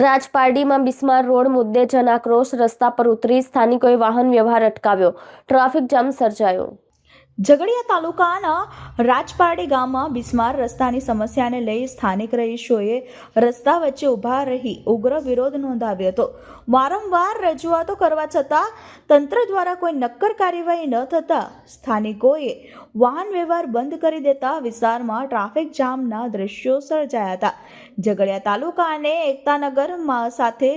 રાજપારડીમાં બિસ્માર road મુદ્દે જન આક્રોશ, રસ્તા પર ઉતરી સ્થાનિકોએ વાહન વ્યવહાર અટકાવ્યો, ટ્રાફિક જામ સર્જાયો। ઝઘડિયા તાલુકાના રાજપારડી ગામમાં બિસ્માર રસ્તાની સમસ્યાને લઈ સ્થાનિક રહીશોએ રસ્તા વચ્ચે ઊભા રહી ઉગ્ર વિરોધ નોંધાવ્યો હતો। વારંવાર રજૂઆતો કરવા છતાં તંત્ર દ્વારા કોઈ નક્કર કાર્યવાહી ન થતા સ્થાનિકોએ વાહન વ્યવહાર બંધ કરી દેતા વિસ્તારમાં ટ્રાફિક જામના દ્રશ્યો સર્જાયા હતા। ઝઘડિયા તાલુકાને એકતાનગર સાથે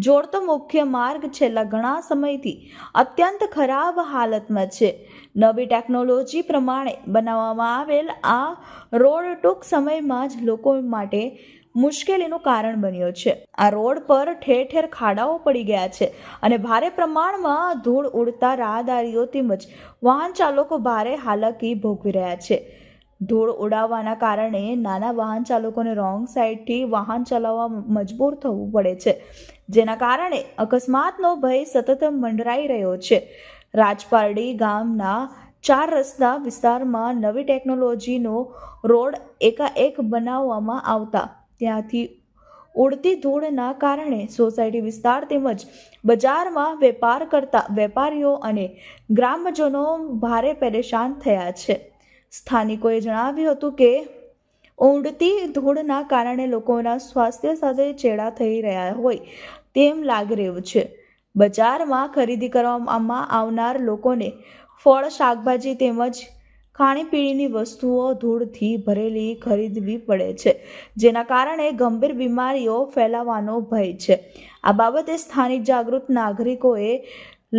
જોડતો મુખ્ય માર્ગ છેલ્લા ઘણા સમયથી અત્યંત ખરાબ હાલતમાં છે। નવી ટેકનોલોજી પ્રમાણે બનાવવામાં આવેલ આ રોડ ટૂંક સમયમાં જ લોકો માટે મુશ્કેલીનું કારણ બન્યો છે। આ રોડ પર ઠેર ઠેર ખાડાઓ પડી ગયા છે અને ભારે પ્રમાણમાં ધૂળ ઉડતા રાહદારીઓ તેમજ વાહન ચાલકો ભારે હાલાકી ભોગવી રહ્યા છે। ધૂળ ઉડાવવાના કારણે નાના વાહન ચાલકોને રોંગ સાઈડથી વાહન ચલાવવા મજબૂર થવું પડે છે, જેના કારણે અકસ્માતનો ભય સતત મંડરાઈ રહ્યો છે। રાજપારડી ગામના 4 રસ્તા વિસ્તારમાં નવી ટેકનોલોજીનો રોડ એકાએક બનાવવામાં આવતા ત્યાંથી ઉડતી ધૂળના કારણે સોસાયટી વિસ્તાર તેમજ બજારમાં વેપાર કરતા વેપારીઓ અને ગ્રામજનો ભારે પરેશાન થયા છે। સ્થાનિકોએ જણાવ્યું હતું કે ઉડતી ધૂળના કારણે લોકોના સ્વાસ્થ્ય સાથે ચેડા થઈ રહ્યા હોય તેમ લાગી રહ્યું છે। બજારમાં ખરીદી કરવામાં આવનાર લોકોને ફળ, શાકભાજી તેમજ ખાણીપીણીની વસ્તુઓ ધૂળથી ભરેલી ખરીદવી પડે છે, જેના કારણે ગંભીર બીમારીઓ ફેલાવાનો ભય છે। આ બાબતે સ્થાનિક જાગૃત નાગરિકોએ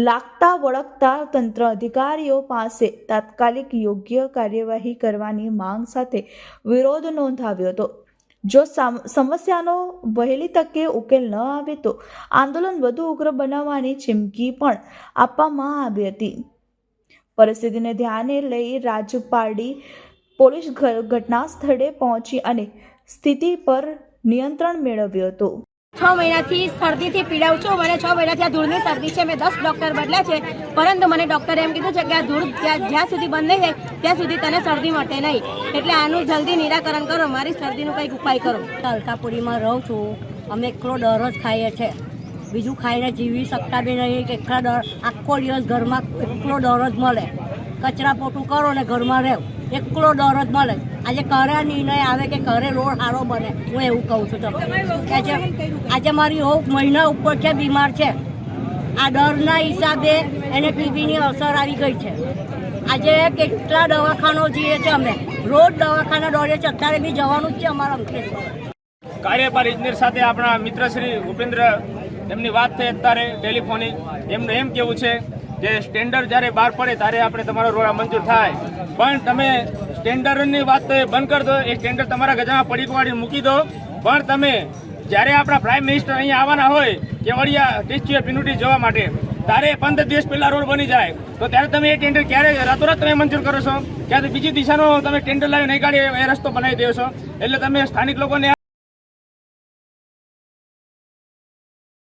લાગતા વળગતા તંત્ર અધિકારીઓ પાસે તાત્કાલિક યોગ્ય કાર્યવાહી કરવાની માંગ સાથે વિરોધ નોંધાવ્યો હતો। જો સમસ્યાનો વહેલી તકે ઉકેલ ન આવે તો આંદોલન વધુ ઉગ્ર બનાવવાની ચીમકી પણ આપવામાં આવી હતી। પરિસ્થિતિને ધ્યાને લઈ રાજપારડી પોલીસ ઘટના સ્થળે પહોંચી અને સ્થિતિ પર નિયંત્રણ મેળવ્યું હતું। 6 મહિનાથી શરદીથી પીડાઉં છું। મને 6 મહિનાથી આ ધૂળની શરદી છે। મેં 10 ડૉક્ટર બદલ્યા છે, પરંતુ મને ડૉક્ટરે એમ કીધું છે કે આ ધૂળ જ્યાં સુધી બંધ નહીં થાય ત્યાં સુધી તને શરદી મટે નહીં, એટલે આનું જલ્દી નિરાકરણ કરો, મારી શરદીનું કંઈક ઉપાય કરો। અલકાપુરીમાં રહું છું। અમે એકલો ડર જ ખાઈએ છીએ, બીજું ખાઈને જીવી શકતા બી નહીં। એકલા ડર, આખો દિવસ ઘરમાં એકલો ડર જ મળે। કચરા પોતું કરો ને ઘરમાં રહો, એકલો ડર જ મળે। આજે ઘરે નિર્ણય આવે કે ઘરે રોડ સારો બને, હું એવું કહું છું તમને। આજે મારી હોપ મહિના ઉપર છે, બીમાર છે। આ ડરના હિસાબે એને ટીબીની અસર આવી ગઈ છે। આજે કેટલા દવાખાનો જઈએ છીએ, અમે રોજ દવાખાના દોડીએ છીએ, અત્યારે બી જવાનું જ છે અમારા અંકલેશ્વર। કાર્યપાલક ઇજનેર સાથે આપણા મિત્ર શ્રી ભૂપેન્દ્ર એમની વાત થઈ અત્યારે ટેલિફોનિક। એમનું એમ કેવું છે કે સ્ટેન્ડર્ડ જ્યારે બહાર પડે ત્યારે આપણે તમારો રોડ મંજૂર થાય, પણ તમે સ્ટેન્ડર્ડની વાત તો બંધ કરી દો। એ સ્ટેન્ડર્ડ તમારા ગજામાં પડી પાડીને મૂકી દો, પણ તમે જ્યારે આપણા પ્રાઇમ મિનિસ્ટર અહીંયા આવવાના હોય કેવડિયા સ્ટેચ્યુ ઓફ યુનિટી જવા માટે, ત્યારે 15 દિવસ પહેલા રોડ બની જાય તો ત્યારે તમે એ ટેન્ડર ક્યારે રાતોરાત તમે મંજૂર કરો છો? ક્યાં તો બીજી દિશાનો તમે ટેન્ડર લાવી નહીં કાઢી એ રસ્તો બનાવી દો છો, એટલે તમે સ્થાનિક લોકોને